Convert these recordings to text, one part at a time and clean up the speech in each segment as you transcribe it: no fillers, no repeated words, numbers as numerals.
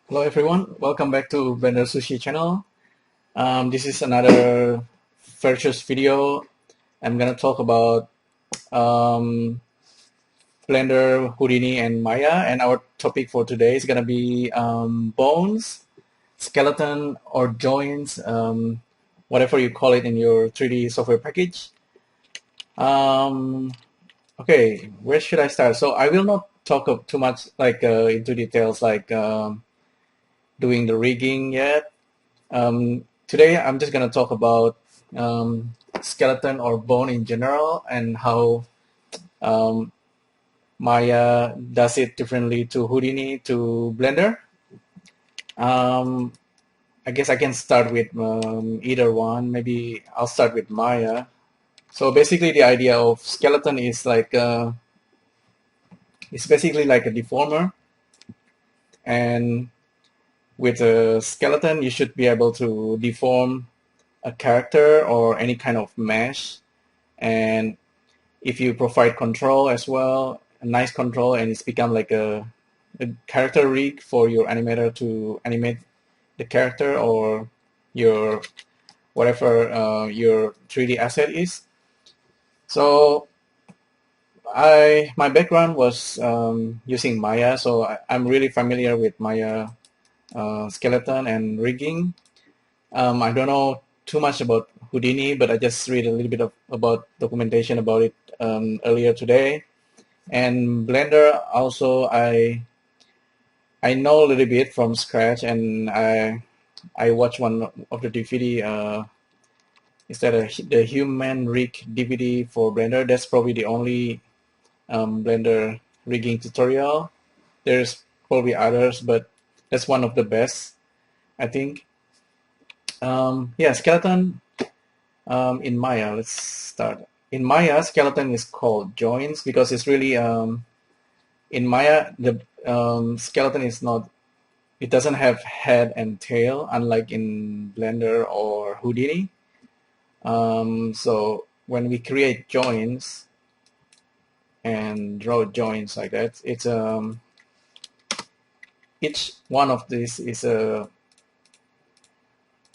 Hello everyone, welcome back to BLENDERSUSHI channel. This is another first video. I'm gonna talk about um, Blender, Houdini, and Maya, and our topic for today is gonna be bones, skeleton, or joints, whatever you call it in your 3D software package. Um, okay, where should I start? So I will not talk too much into details doing the rigging yet. Today, I'm just going to talk about skeleton or bone in general and how um, Maya does it differently to Houdini to Blender. Um, I guess I can start with either one. Maybe I'll start with Maya. So basically, the idea of skeleton is it's basically like a deformer, and with a skeleton, you should be able to deform a character or any kind of mesh. And if you provide control as well, a nice control, and it's become like a character rig for your animator to animate the character or your whatever your 3D asset is. So my background was using Maya, so I'm really familiar with Maya skeleton and rigging. I don't know too much about Houdini, but I just read a little bit about documentation about it earlier today. And Blender also I know a little bit from scratch, and I watched one of the DVD. Is that the Human Rig DVD for Blender? That's probably the only Blender rigging tutorial. There's probably others, but that's one of the best, I think. Yeah, skeleton in Maya. Let's start. In Maya, skeleton is called joints because it's really in Maya the skeleton is not. It doesn't have head and tail, unlike in Blender or Houdini. So when we create joints and draw joints like that, it's each one of these is a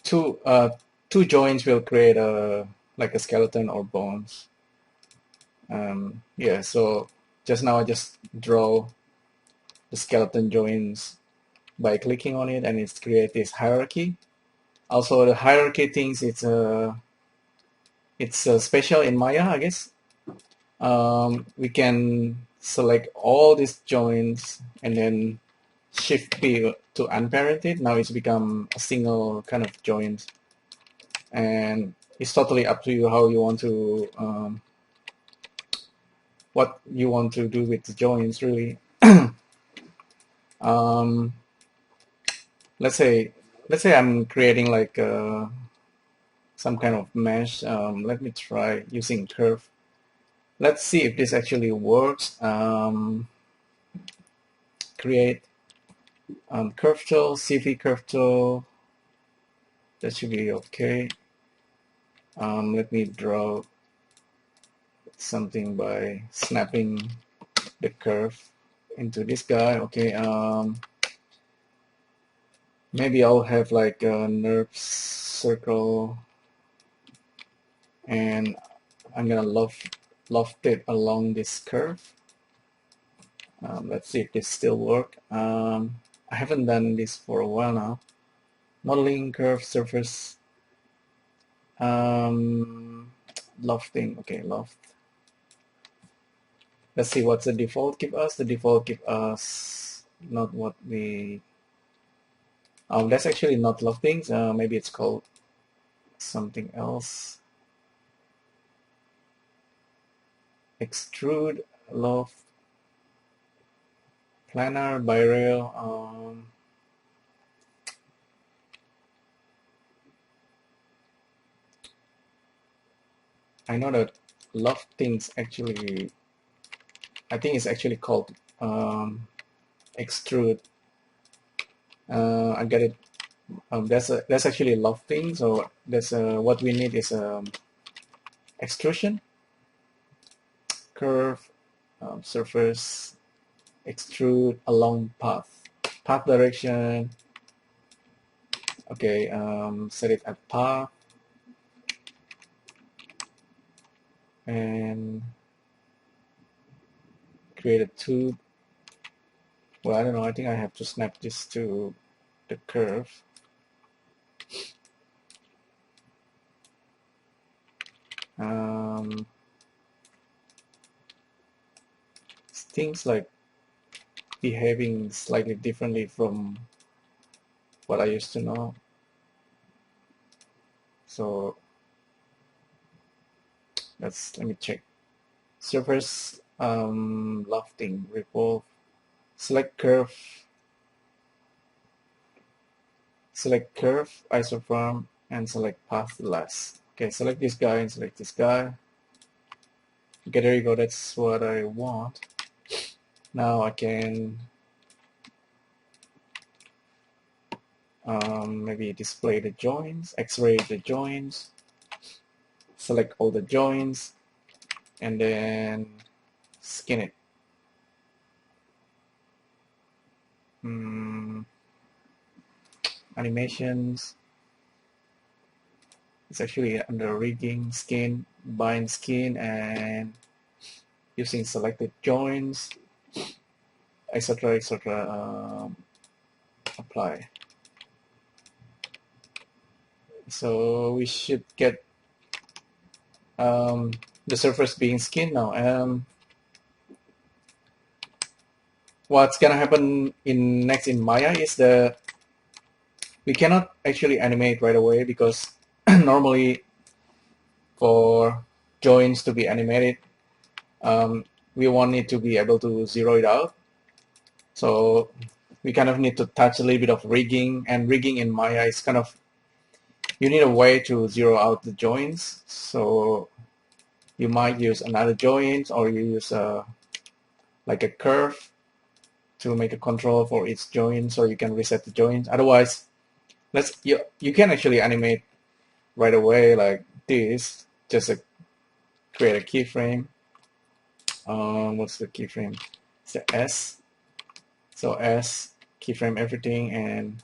two two joints will create a like a skeleton or bones. Yeah, so just now I just draw the skeleton joints by clicking on it, and it's create this hierarchy. Also, the hierarchy things it's special in Maya, I guess. We can select all these joints and then shift P to unparented. Now it's become a single kind of joint, and it's totally up to you how you want to what you want to do with the joints, really. um, let's say I'm creating like some kind of mesh. Let me try using curve. Let's see if this actually works. Create curve tool, CV curve tool. That should be okay. Let me draw something by snapping the curve into this guy. Okay. Maybe I'll have like a nerve circle, and I'm gonna loft it along this curve. Let's see if this still work. I haven't done this for a while now. Modeling curve surface. Lofting. Okay, loft. Let's see what's the default give us. The default give us not what we. That's actually not lofting. Maybe it's called something else. Extrude, loft, planar, birail. I know that loftings actually. I think it's actually called extrude. I got it. That's actually lofting. So that's what we need is extrusion, curve, surface, extrude along path direction. Okay, set it at path and create a tube. Well, I don't know, I think I have to snap this to the curve. Things like behaving slightly differently from what I used to know. So let me check. Surface lofting, revolve, select curve, isoform, and select path last. Okay, select this guy and select this guy. Okay, there you go. That's what I want. Now I can maybe display the joints, X-ray the joints, select all the joints, and then skin it. Animations. It's actually under rigging, skin, bind skin, and using selected joints, etc., etc. Apply. So we should get the surface being skin now. What's gonna happen next in Maya is that we cannot actually animate right away because normally for joints to be animated, we want it to be able to zero it out. So we kind of need to touch a little bit of rigging, and rigging in Maya is kind of, you need a way to zero out the joints. So you might use another joint, or you use like a curve to make a control for each joint, so you can reset the joint. Otherwise, you can actually animate right away like this. Just create a keyframe. What's the keyframe? It's the S. So S, keyframe everything, and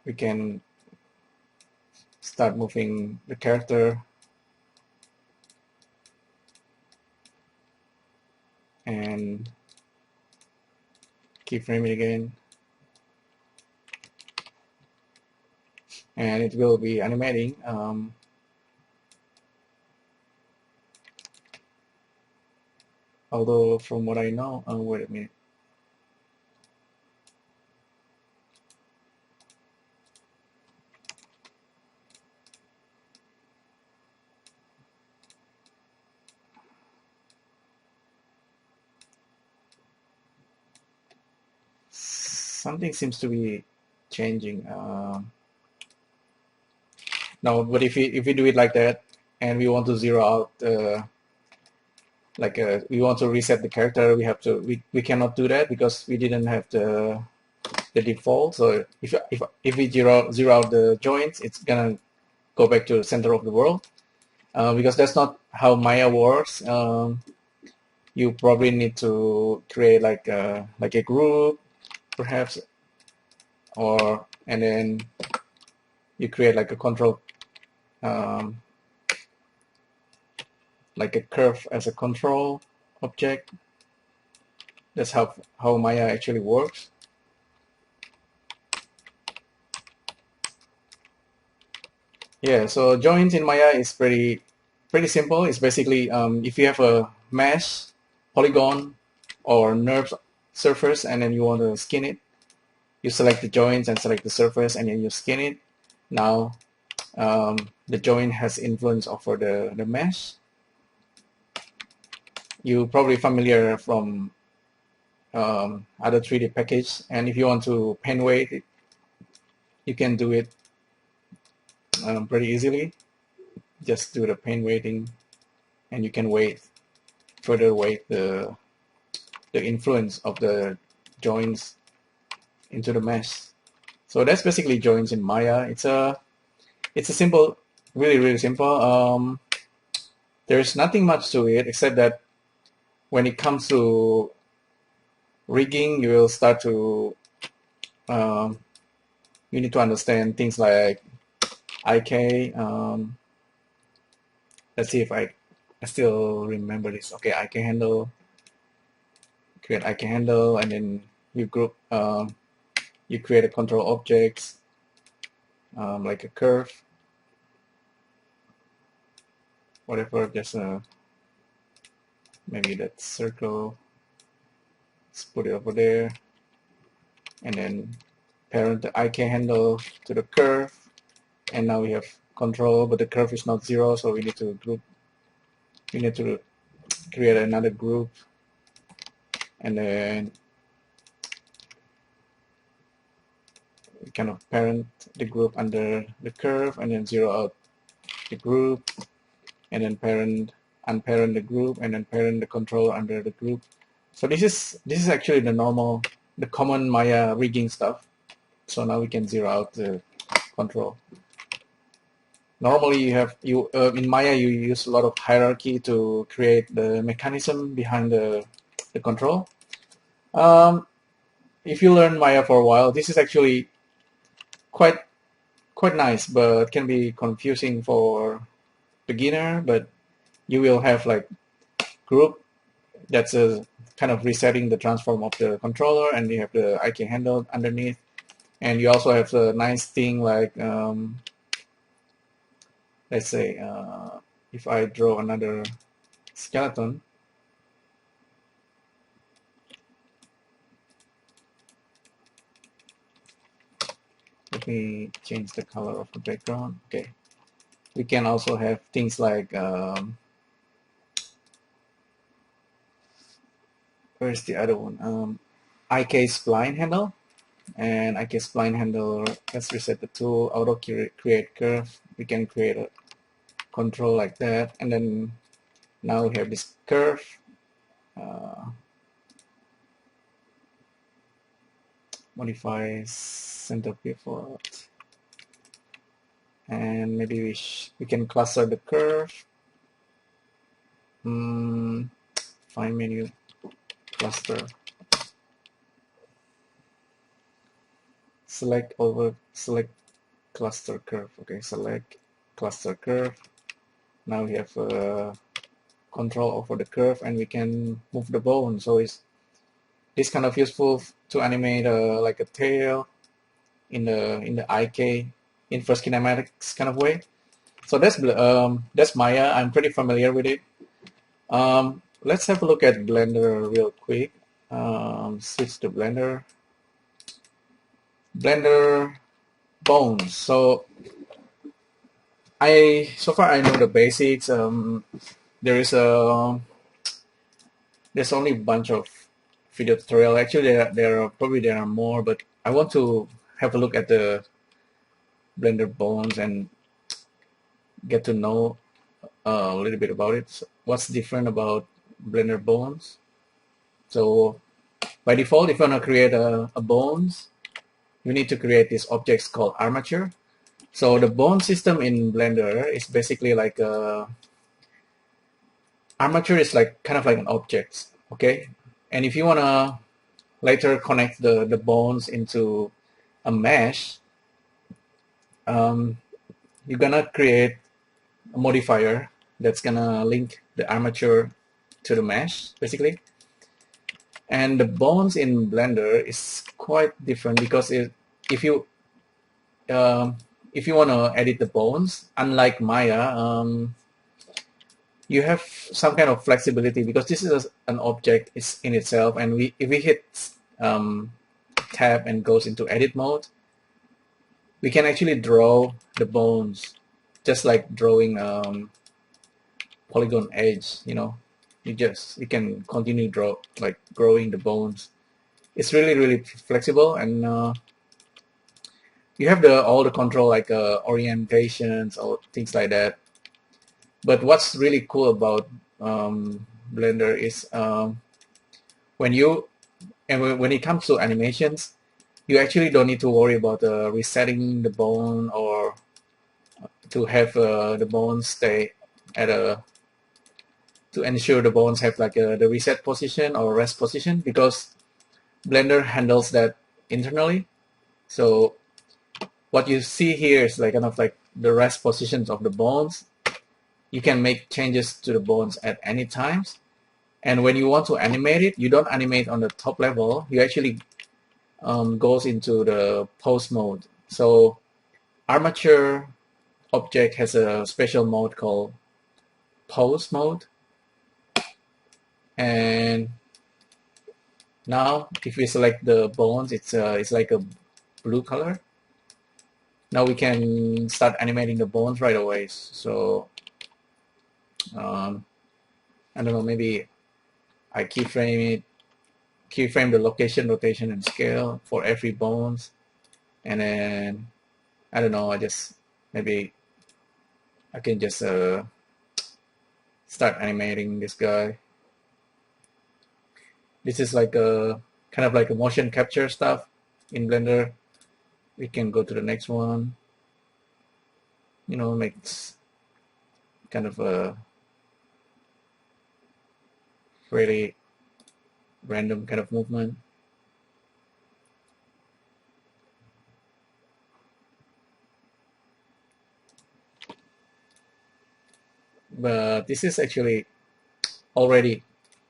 we can start moving the character and keyframe it again, and it will be animating. Although from what I know, wait a minute. Something seems to be changing. No, but if we do it like that, and we want to zero out, we want to reset the character, we cannot do that because we didn't have the default. So if we zero out the joints, it's gonna go back to the center of the world, because that's not how Maya works. You probably need to create like a group, perhaps, and then you create like a control, like a curve as a control object. That's how Maya actually works. Yeah, so joints in Maya is pretty simple. It's basically if you have a mesh, polygon, or NURBS surface, and then you want to skin it, you select the joints and select the surface, and then you skin it. Now the joint has influence over the mesh. You're probably familiar from other 3D package, and if you want to pen weight it, you can do it pretty easily. Just do the pen weighting, and you can further weight the influence of the joints into the mesh. So that's basically joints in Maya. It's a simple, really simple. There's nothing much to it except that when it comes to rigging, you will start to you need to understand things like IK. Let's see if I still remember this. Okay, IK handle, create IK handle, and then you group, you create a control objects, like a curve, whatever, just maybe that circle, let's put it over there, and then parent the IK handle to the curve, and now we have control, but the curve is not 0, so we need to group, we need to create another group, and then we kind of parent the group under the curve, and then 0 out the group, and then unparent the group, and then parent the control under the group. So this is actually the common Maya rigging stuff. So now we can 0 out the control. Normally in Maya you use a lot of hierarchy to create the mechanism behind the control. If you learn Maya for a while, this is actually quite nice, but can be confusing for beginner. But you will have like group that's kind of resetting the transform of the controller, and you have the IK handle underneath, and you also have the nice thing like let's say if I draw another skeleton, let me change the color of the background. Okay, we can also have things like where's the other one? IK spline handle, and IK spline handle, let's reset the tool, auto create curve. We can create a control like that, and then now we have this curve. Modify center pivot, and maybe we can cluster the curve. Find menu, cluster, select cluster curve. Okay, select cluster curve. Now we have control over the curve, and we can move the bone. So this kind of useful to animate like a tail in the IK inverse kinematics kind of way. So that's Maya. I'm pretty familiar with it. Let's have a look at Blender real quick. Switch to Blender. Blender Bones. So far I know the basics. There's only a bunch of video tutorial. Actually, there are more, but I want to have a look at the Blender Bones and get to know a little bit about it. So what's different about Blender Bones? So by default, if you want to create a bones, you need to create these objects called armature. So the bone system in Blender is basically like armature is like kind of like an object, okay? And if you want to later connect the bones into a mesh, you're gonna create a modifier that's gonna link the armature to the mesh, basically. And the bones in Blender is quite different because if you want to edit the bones, unlike Maya, you have some kind of flexibility because this is an object is in itself, and if we hit tab and goes into edit mode, we can actually draw the bones just like drawing polygon edge. You can continue growing the bones. It's really flexible, and you have all the control like orientations or things like that. But what's really cool about Blender is when it comes to animations, you actually don't need to worry about resetting the bone or to have the bones stay at to ensure the bones have like the reset position or rest position, because Blender handles that internally. So what you see here is like kind of like the rest positions of the bones. You can make changes to the bones at any times. And when you want to animate it, you don't animate on the top level. You actually goes into the pose mode. So armature object has a special mode called pose mode. And now if we select the bones, it's like a blue color. Now we can start animating the bones right away. So I don't know, maybe I keyframe the location, rotation, and scale for every bones, and then I don't know, maybe I can just start animating this guy. This is like a kind of like a motion capture stuff in Blender. We can go to the next one. You know, makes kind of a really random kind of movement. But this is actually already,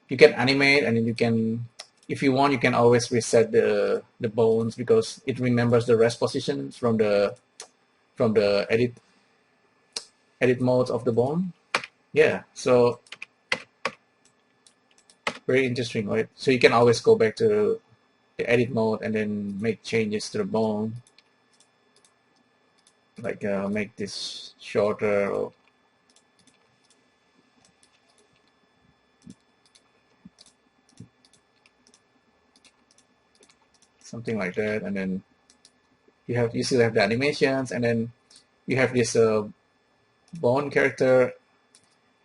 you can animate, and then you can, if you want, you can always reset the bones because it remembers the rest positions from the edit modes of the bone. Yeah, so very interesting, right? So you can always go back to the edit mode and then make changes to the bone, like make this shorter, or something like that. And then you still have the animations, and then you have this bone character.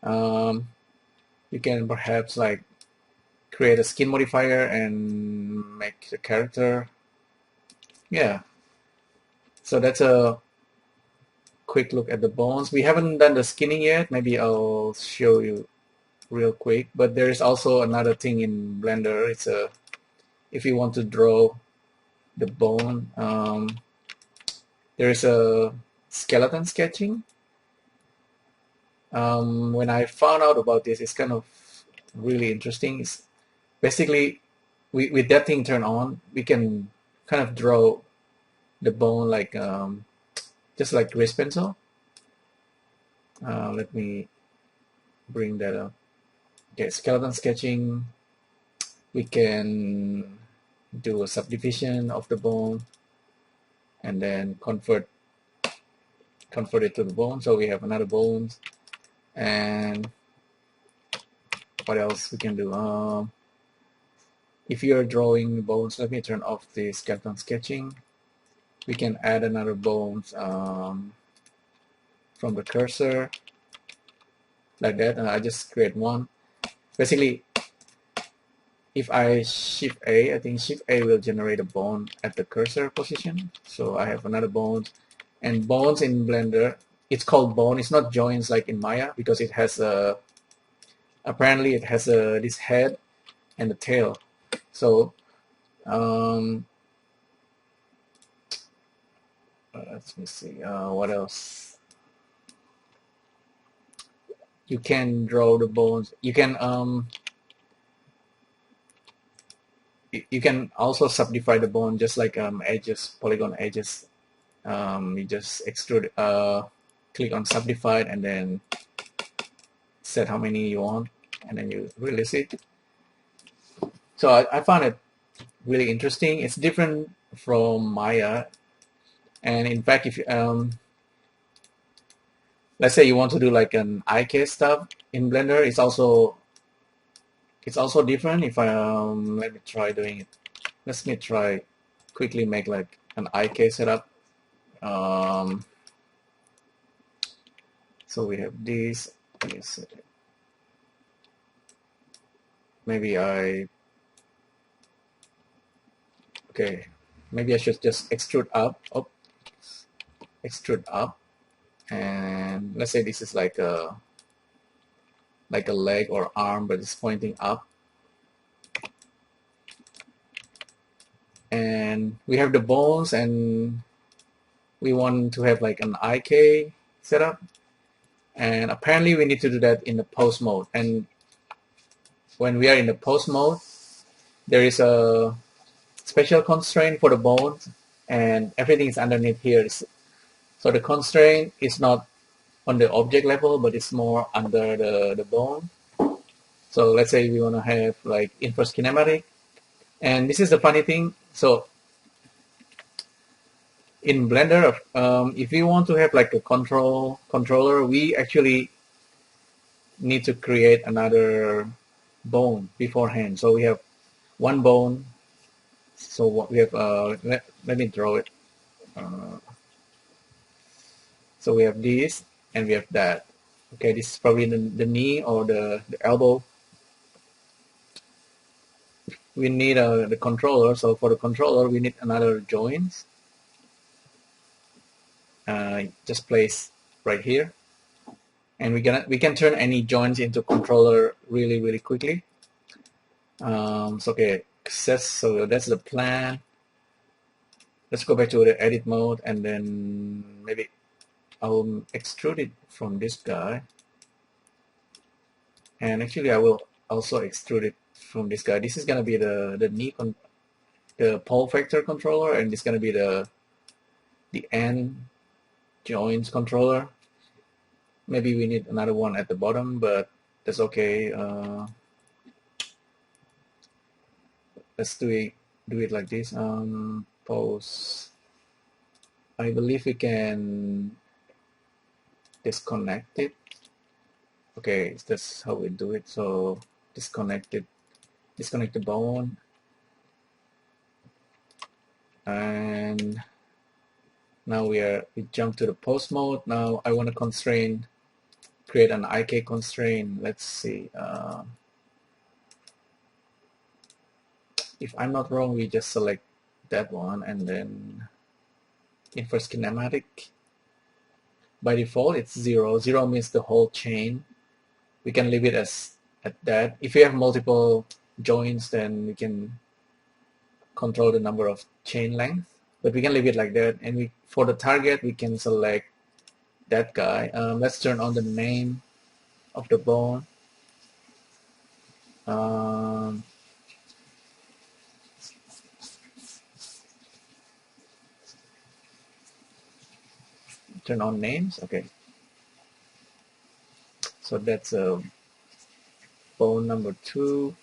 You can perhaps like create a skin modifier and make the character. Yeah, so that's a quick look at the bones. We haven't done the skinning yet. Maybe I'll show you real quick. But there is also another thing in Blender. It's if you want to draw the bone, there is a skeleton sketching. When I found out about this, it's kind of really interesting. It's basically, with that thing turned on, we can kind of draw the bone like just like grease pencil. Let me bring that up. Okay, skeleton sketching. We can do a subdivision of the bone and then convert it to the bone. So we have another bone. And what else we can do? If you're drawing bones, let me turn off the skeleton sketching. We can add another bones from the cursor like that, and I just create one. Basically, if I shift A, I think shift A will generate a bone at the cursor position. So I have another bone, and bones in Blender, it's called bone. It's not joints like in Maya because it has a, apparently it has a this head and the tail. So let me see what else. You can draw the bones. You can also subdivide the bone just like edges, polygon edges. You just extrude, click on subdivide, and then set how many you want, and then you release it. So I found it really interesting. It's different from Maya, and in fact, if you, let's say you want to do like an IK stuff in Blender, it's also different. If I let me try doing it. Let me try quickly make like an IK setup. So we have this. Maybe okay. Maybe I should just extrude up. Oh, extrude up, and let's say this is like a leg or arm, but it's pointing up. And we have the bones, and we want to have like an IK setup, and apparently we need to do that in the pose mode. And when we are in the pose mode, there is a special constraint for the bone, and everything is underneath here. So the constraint is not on the object level, but it's more under the bone. So let's say we want to have like inverse kinematic, and this is the funny thing. So in Blender, if we want to have like a controller, we actually need to create another bone beforehand. So we have one bone. So what we have, let me draw it. Uh, so we have this and we have that. Okay, this is probably the knee or the elbow. We need the controller. So for the controller, we need another joint. Just place right here, and we can turn any joints into controller really quickly. So okay, so that's the plan. Let's go back to the edit mode, and then maybe I'll extrude it from this guy, and actually I will also extrude it from this guy. This is gonna be the knee the pole vector controller, and this is gonna be the end joints controller. Maybe we need another one at the bottom, but that's okay. Let's do it like this. Pose. I believe we can disconnect it. Okay, that's how we do it. So disconnect the bone, and now we jump to the pose mode. Now I want to create an IK constraint. Let's see. If I'm not wrong, we just select that one and then inverse kinematic. By default, it's 0. 0 means the whole chain. We can leave it as at that. If we have multiple joints, then we can control the number of chain length. But we can leave it like that. And for the target, we can select that guy. Let's turn on the name of the bone. Turn on names. Okay. So that's bone number 2.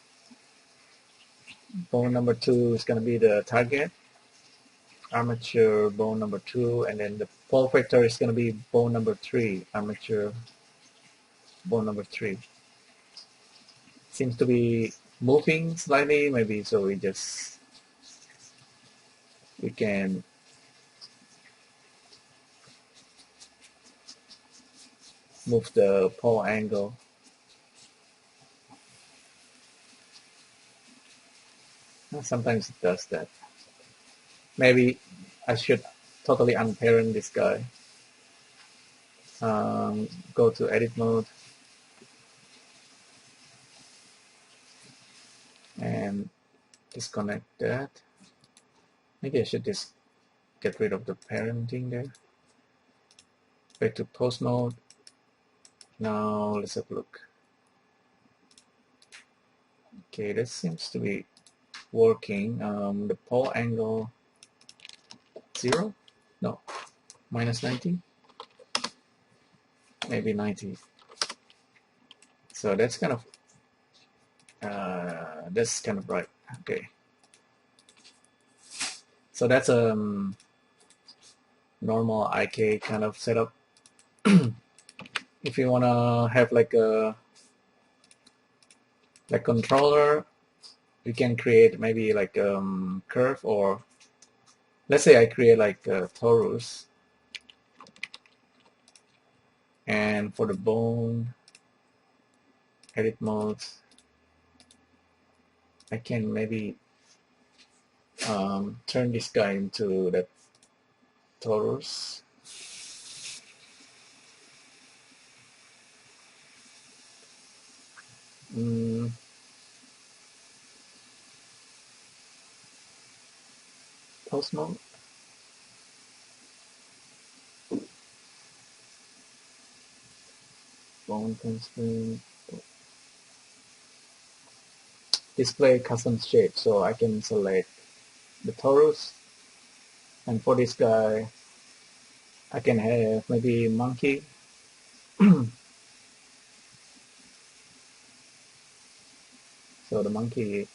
Bone number 2 is going to be the target. Armature bone number 2, and then the pole vector is going to be bone number 3. Armature bone number 3. Seems to be moving slightly, maybe, so we can move the pole angle. Sometimes it does that. Maybe I should totally unparent this guy. Go to edit mode and disconnect that. Maybe I should just get rid of the parenting there. Back to pose mode. Now let's have a look. Okay, that seems to be working. The pole angle 0? No, minus 90? Maybe 90. So that's kind of right. Okay. So that's a normal IK kind of setup. If you wanna have like a controller, you can create maybe like curve, or let's say I create like a torus, and for the bone edit mode, I can maybe turn this guy into that torus. Pose mode. bone constraint, display custom shape. So I can select the torus, and for this guy, I can have maybe monkey. So the monkey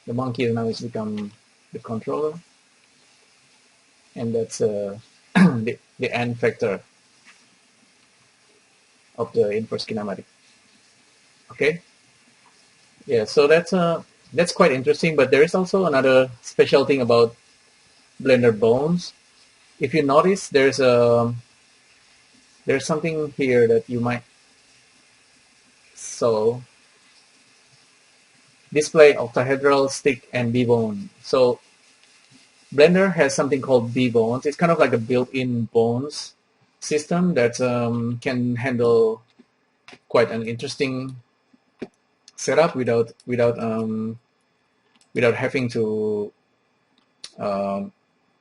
now has become the controller, and that's the end factor of the inverse kinematic. Okay, yeah. So that's quite interesting. But there is also another special thing about Blender Bones. If you notice, there's something here that you might so display octahedral stick and B-bone. So Blender has something called B-bones. It's kind of like a built-in bones system that can handle quite an interesting setup without having to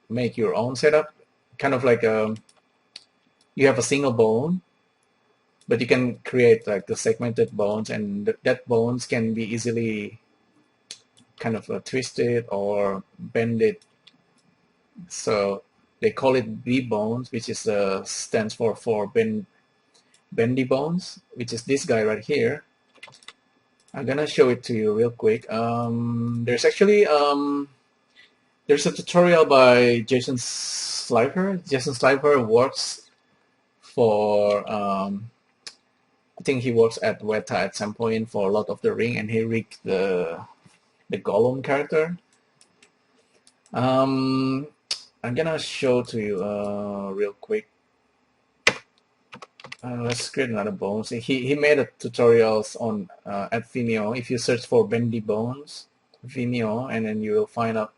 make your own setup. Kind of like you have a single bone, but you can create like the segmented bones, and that bones can be easily kind of twisted or bended. So they call it B bones, which is stands for Bendy Bones, which is this guy right here. I'm gonna show it to you real quick. There's actually there's a tutorial by Jason Schleifer. Jason Schleifer works for I think he works at Weta at some point for Lord of the Ring, and he rigged the Gollum character. I'm gonna show to you real quick. Let's create another bones. He made a tutorials on at Vimeo. If you search for Bendy Bones Vimeo, and then you will find out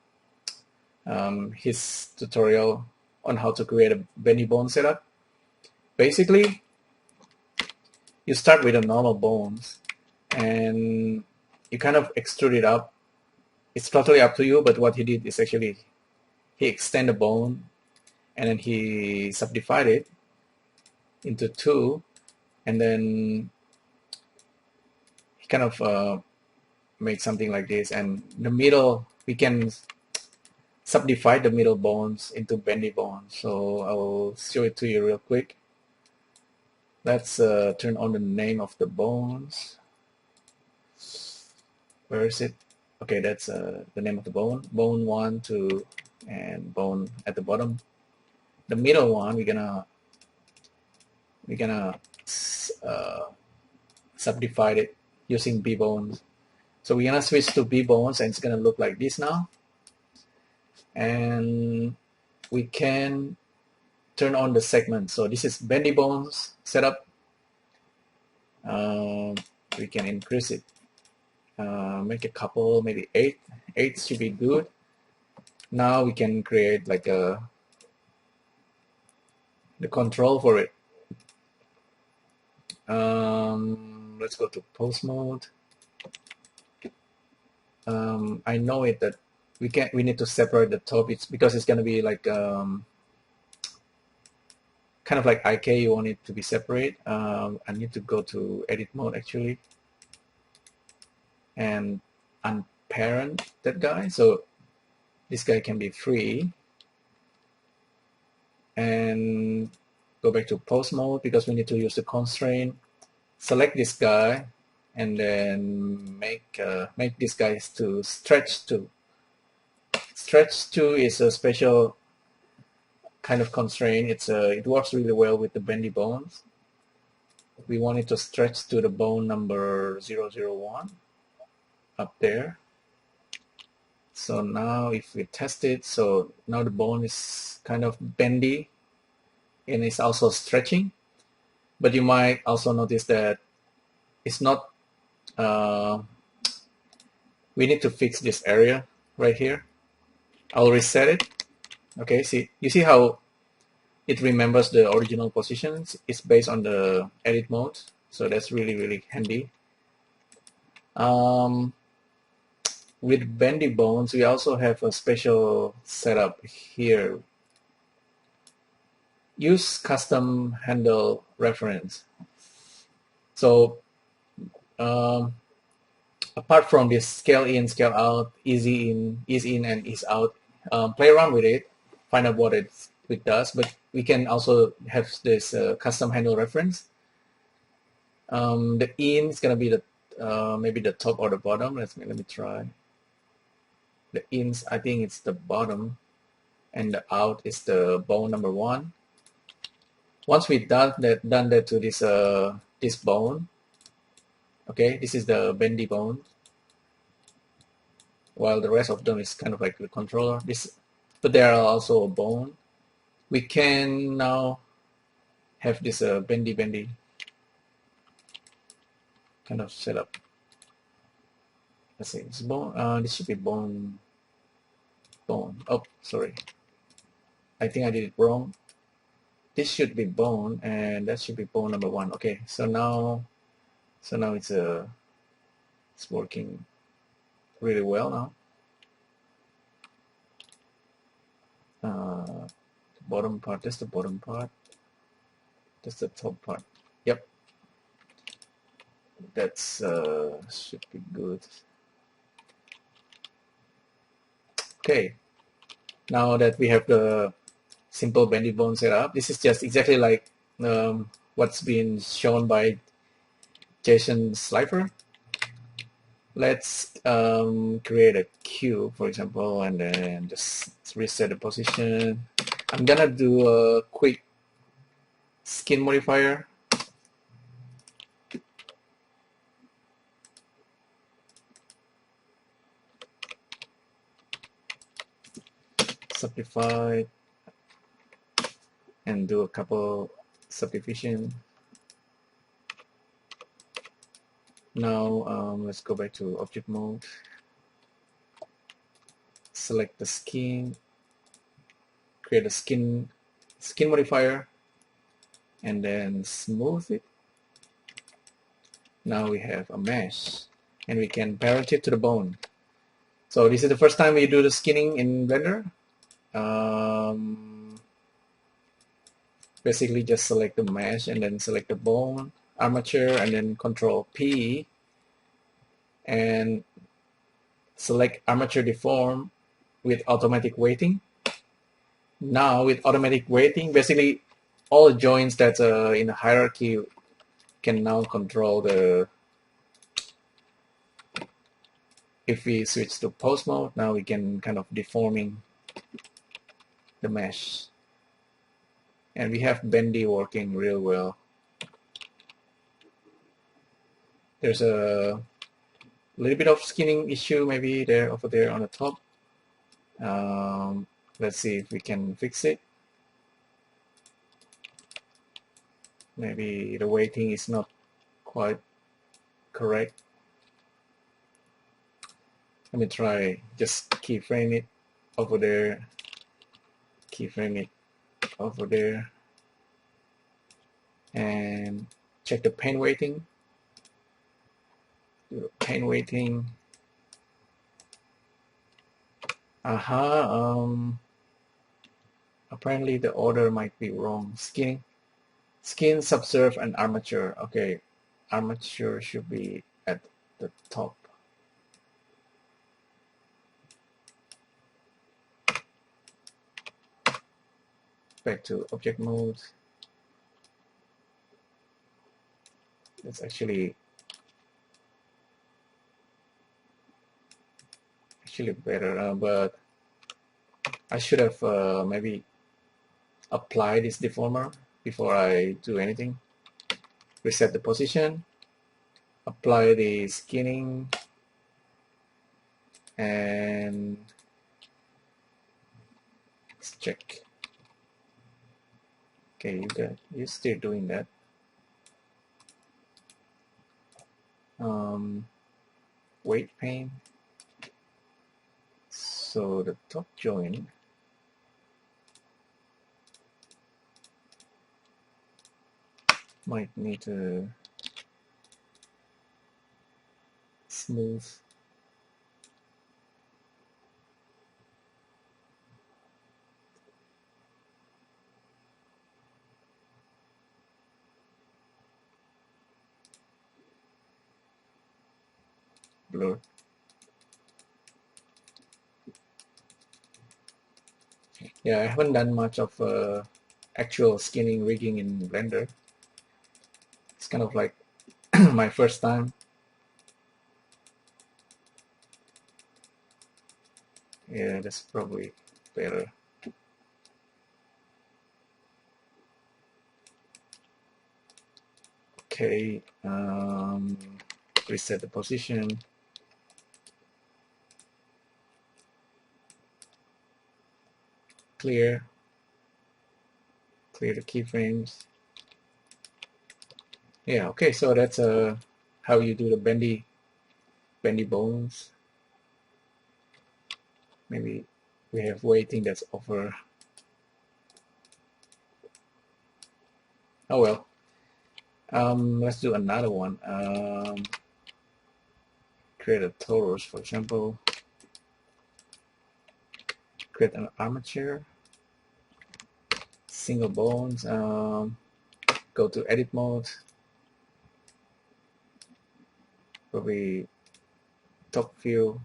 his tutorial on how to create a Bendy Bone setup. Basically, you start with a normal bones, and you kind of extrude it up. It's totally up to you, but what he did is actually he extended the bone, and then he subdivided it into two, and then he kind of made something like this. And the middle, we can subdivide the middle bones into bendy bones. So I'll show it to you real quick. Let's turn on the name of the bones. Where is it? Okay, that's the name of the bone. Bone 1, 2, and bone at the bottom. The middle one, we're gonna subdivide it using B bones. So we're gonna switch to B bones, and it's gonna look like this now. And we can turn on the segment. So this is Bendy Bones setup. We can increase it. Make a couple, maybe 8. 8 should be good. Now we can create like the control for it. Let's go to pose mode. I know it that we need to separate the top. It's because it's gonna be like kind of like IK. You want it to be separate. I need to go to edit mode actually and unparent that guy, so this guy can be free, and go back to pose mode because we need to use the constraint. Select this guy and then make this guy to stretch to. Stretch to is a special kind of constraint. It works really well with the bendy bones. We want it to stretch to the bone number 001 up there. So now if we test it, so now the bone is kind of bendy and it's also stretching, but you might also notice that it's not we need to fix this area right here. I'll reset it. Okay, you see how it remembers the original positions. It's based on the edit mode, so that's really handy. With bendy bones, we also have a special setup here. use custom handle reference. So apart from this scale in, scale out, ease in and ease out, play around with it, find out what it does. But we can also have this custom handle reference. The in is gonna be the maybe the top or the bottom. Let me try. The ins, I think it's the bottom, and the out is the bone number 1. Once we've done that to this bone, okay, this is the bendy bone, while the rest of them is kind of like the controller. But there are also a bone. We can now have this bendy kind of setup. Let's see, it's bone. This should be bone. Oh, sorry. I think I did it wrong. This should be bone, and that should be bone number 1. Okay, so now it's working really well now. The bottom part, that's the bottom part. That's the top part. Yep. That's should be good. Okay. Now that we have the simple bendy bone setup, this is just exactly like what's been shown by Jason Schleifer. Let's create a cube, for example, and then just reset the position. I'm gonna do a quick skin modifier. Simplify and do a couple subdivision. Now let's go back to object mode. Select the skin, create a skin modifier, and then smooth it. Now we have a mesh, and we can parent it to the bone. So this is the first time we do the skinning in Blender. Basically just select the mesh and then select the bone, armature, and then Control P, and select armature deform with automatic weighting. Now with automatic weighting, basically all the joints that's in the hierarchy can now control the. If we switch to pose mode, now we can kind of deforming the mesh. And we have bendy working real well. There's a little bit of skinning issue maybe there over there on the top. Let's see if we can fix it. Maybe the weighting is not quite correct. Let me try just keyframe it over there, keyframe it over there, and check the pen weighting. Do the pen weighting. Apparently the order might be wrong. Skin, subsurf, and armature. Okay, armature should be at the top. Back to object mode. It's actually better, but I should have maybe applied this deformer before I do anything. Reset the position, apply the skinning, and let's check. Okay, you're still doing that. Weight pane. So the top joint might need to smooth. blur. Yeah, I haven't done much of actual skinning rigging in Blender. It's kind of like my first time. Yeah, that's probably better. Okay, reset the position. Clear the keyframes. Yeah, okay, so that's how you do the bendy bones. Maybe we have weighting that's over. Oh well. Let's do another one. Create a torus, for example. Create an armature. Single bones. Go to edit mode. Probably top view.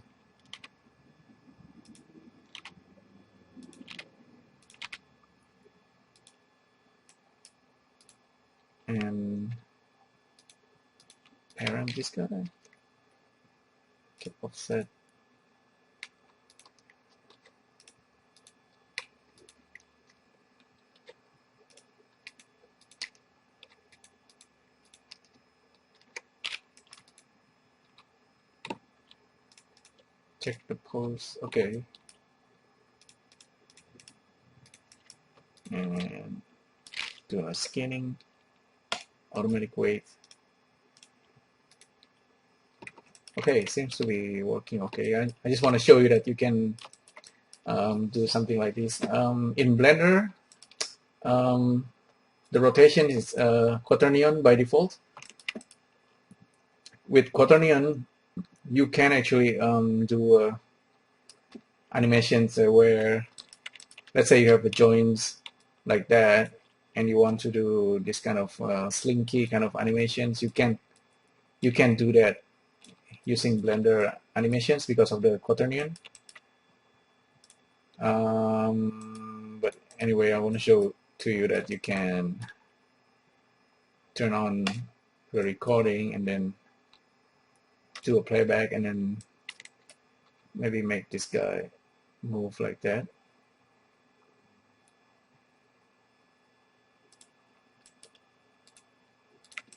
And parent this guy. Keep offset. Check the pose. Okay. And do a scanning. Automatic weight. Okay, seems to be working okay. I just want to show you that you can do something like this. In Blender, the rotation is quaternion by default. With quaternion, you can actually do animations where, let's say you have the joints like that, and you want to do this kind of slinky kind of animations. You can do that using Blender animations because of the quaternion. But anyway, I want to show to you that you can turn on the recording and then do a playback and then maybe make this guy move like that.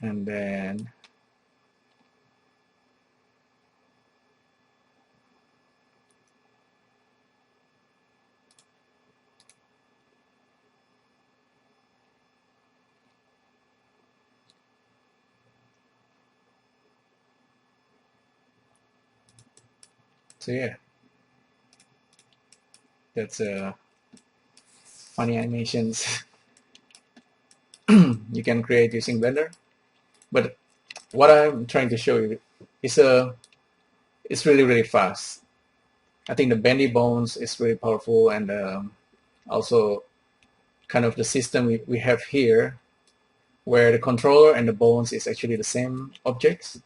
And then so yeah, that's funny animations you can create using Blender. But what I'm trying to show you is it's really fast. I think the Bendy Bones is really powerful, and also kind of the system we have here, where the controller and the bones is actually the same objects.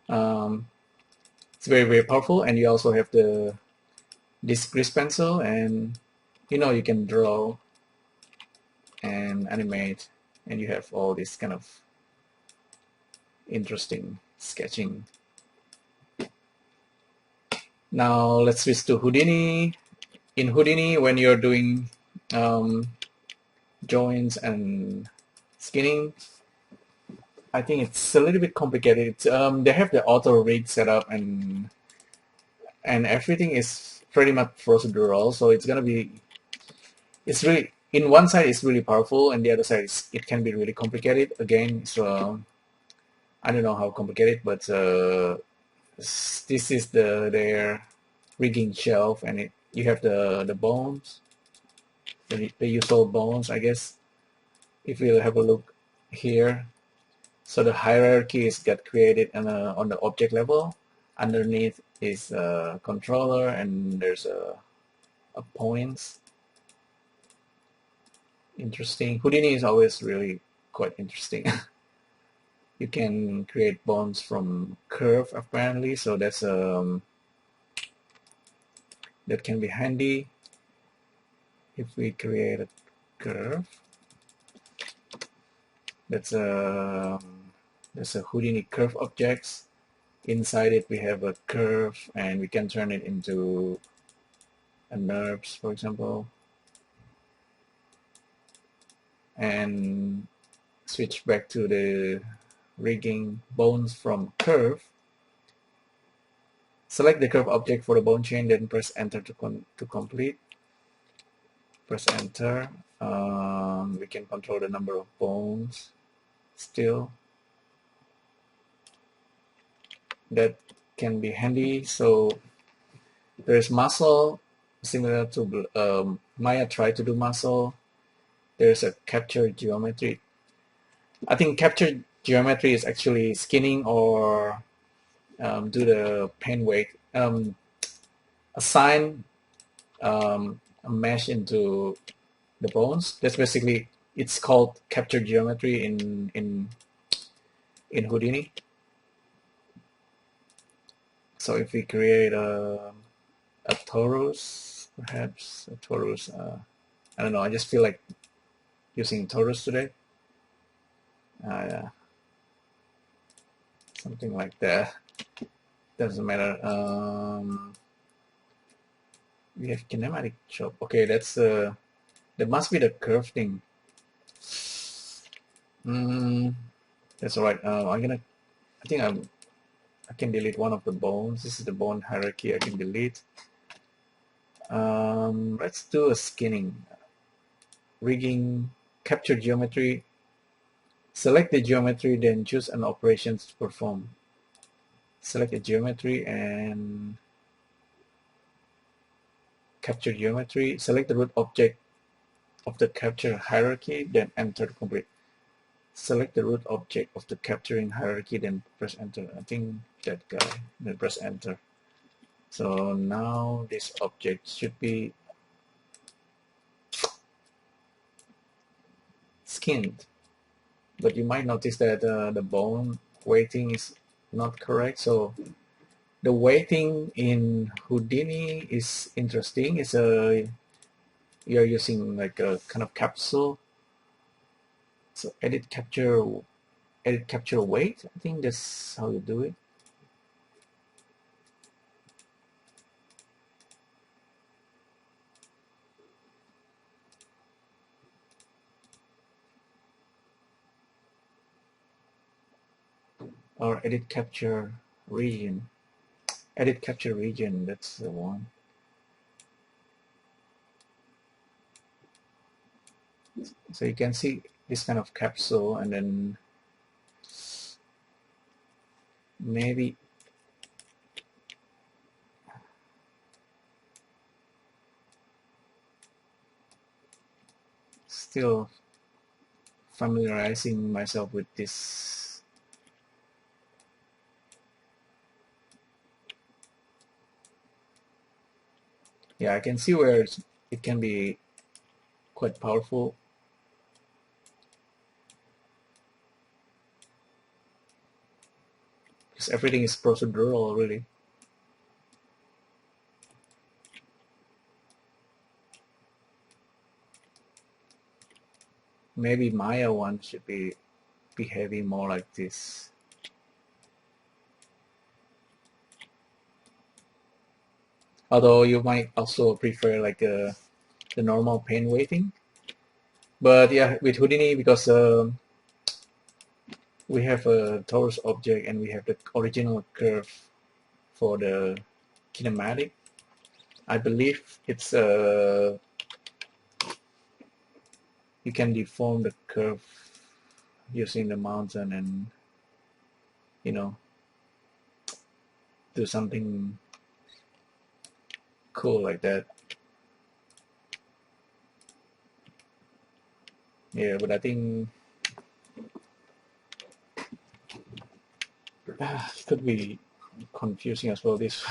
It's very powerful, and you also have this grease pencil, and you can draw and animate, and you have all this kind of interesting sketching. Now let's switch to Houdini. In Houdini, when you're doing joints and skinning, I think it's a little bit complicated. They have the auto rig set up, and everything is pretty much procedural, so it's really, in one side it's really powerful, and the other side it can be really complicated again. So I don't know how complicated, but this is their rigging shelf, and you have the bones, the usual bones, I guess. If you have a look here, so the hierarchy is got created on the object level. Underneath is a controller, and there's a points. Interesting. Houdini is always really quite interesting. You can create bones from curve apparently, so that's that can be handy if we create a curve. That's a Houdini curve objects. Inside it we have a curve, and we can turn it into a nerves, for example, and switch back to the rigging bones from curve. Select the curve object for the bone chain, then press enter to complete. Press enter. We can control the number of bones still. That can be handy. So there's muscle, similar to Maya tried to do muscle. There's a capture geometry. I think capture geometry is actually skinning or do the pen weight. Assign a mesh into the bones. That's basically, it's called capture geometry in Houdini. So if we create a torus, perhaps a torus, I don't know, I just feel like using torus today. Something like that. Doesn't matter. We have kinematic chop. Okay, that's that must be the curve thing. That's all right. I think I can delete one of the bones. This is the bone hierarchy I can delete. Let's do a skinning. Rigging, capture geometry. Select the geometry, then choose an operation to perform. Select the geometry and capture geometry. Select the root object of the capture hierarchy, then enter to complete. Select the root object of the capturing hierarchy, then press enter. I think that guy, then press enter. So now this object should be skinned, but you might notice that the bone weighting is not correct. So the weighting in Houdini is interesting. It's you're using like a kind of capsule. So edit capture weight. I think that's how you do it. Or edit capture region. Edit capture region, that's the one. So you can see this kind of capsule, and then maybe still familiarizing myself with this. Yeah, I can see where it can be quite powerful. Because everything is procedural, really. Maybe Maya one should be behaving more like this. Although you might also prefer like the normal pen weighting. But yeah, with Houdini, because we have a torus object and we have the original curve for the kinematic. I believe it's you can deform the curve using the mountain and, you know, do something cool like that. Yeah, but I think it could be confusing as well. This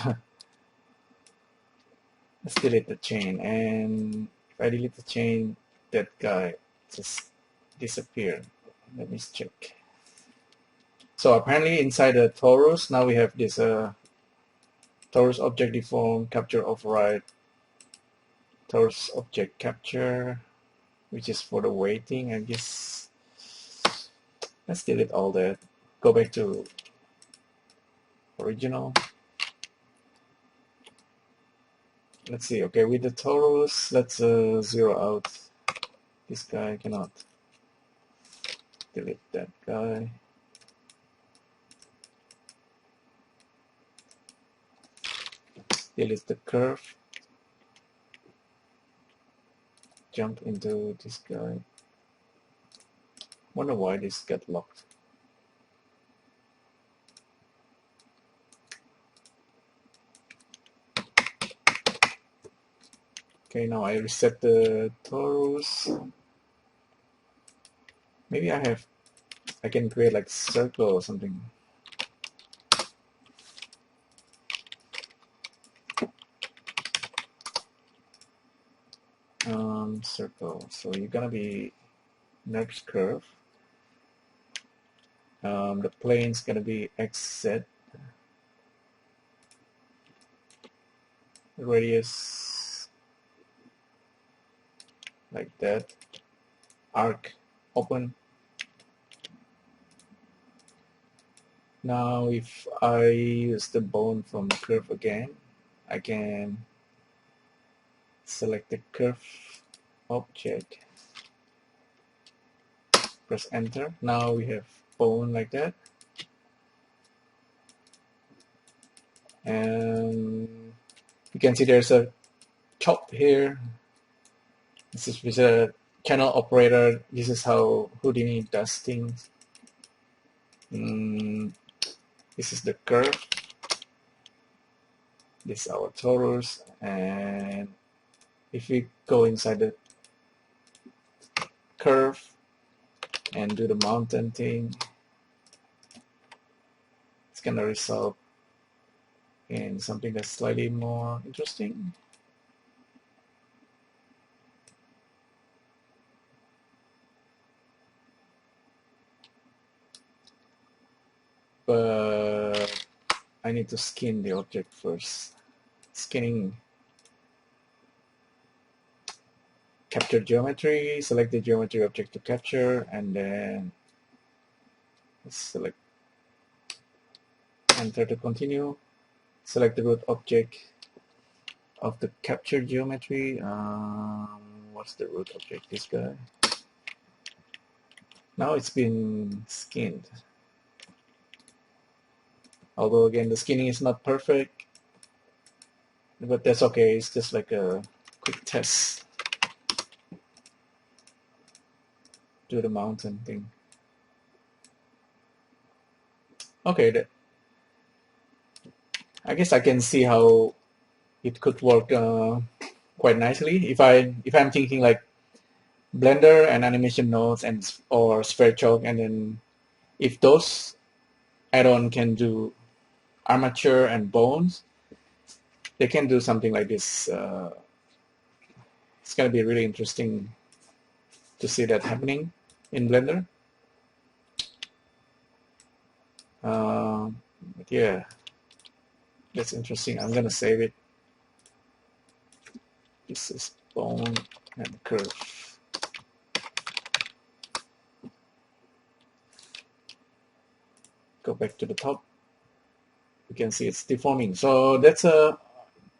let's delete the chain, and if I delete the chain, that guy just disappeared. Let me check. So apparently inside the torus, now we have this torus object deform, capture override, torus object capture, which is for the weighting. I guess let's delete all that. Go back to original. Let's see. Okay, with the torus, let's zero out this guy. Cannot delete that guy. Delete the curve. Jump into this guy. Wonder why this got locked. Okay, now I reset the torus. Maybe I can create like circle or something. Circle. So you're gonna be next curve. The plane's gonna be XZ. Radius like that. Arc open. Now if I use the bone from curve again, I can select the curve object, press enter. Now we have bone like that, and you can see there's a chop here. This is with a channel operator. This is how Houdini does things. This is the curve. This is our torus, and if we go inside the curve and do the mountain thing, it's gonna result in something that's slightly more interesting. But I need to skin the object first. Skinning. Capture geometry, select the geometry object to capture, and then select enter to continue. Select the root object of the capture geometry. What's the root object? This guy. Now it's been skinned. Although again the skinning is not perfect, but that's okay. It's just like a quick test. Do the mountain thing. Okay, I guess I can see how it could work quite nicely if I'm thinking like Blender and animation nodes or sphere chalk, and then if those add-on can do armature and bones, they can do something like this. It's gonna be really interesting to see that happening in Blender. But yeah, that's interesting. I'm gonna save it. This is bone and curve. Go back to the top. You can see it's deforming. So that's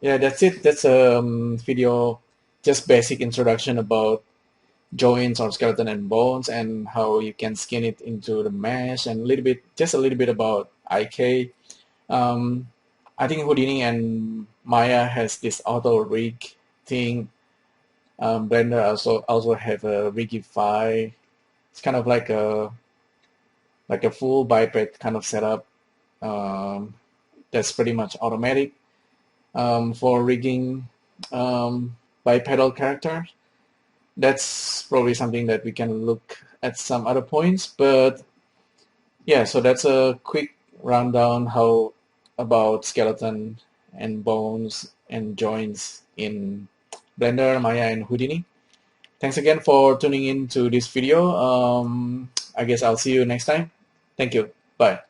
that's it. That's a video, just basic introduction about joints or skeleton and bones and how you can skin it into the mesh, and just a little bit about IK. I think Houdini and Maya has this auto rig thing. Blender also have a rigify. It's kind of like a full biped kind of setup. That's pretty much automatic for rigging bipedal characters. That's probably something that we can look at some other points, but yeah, so that's a quick rundown about skeleton and bones and joints in Blender, Maya, and Houdini. Thanks again for tuning in to this video. I guess I'll see you next time. Thank you. Bye.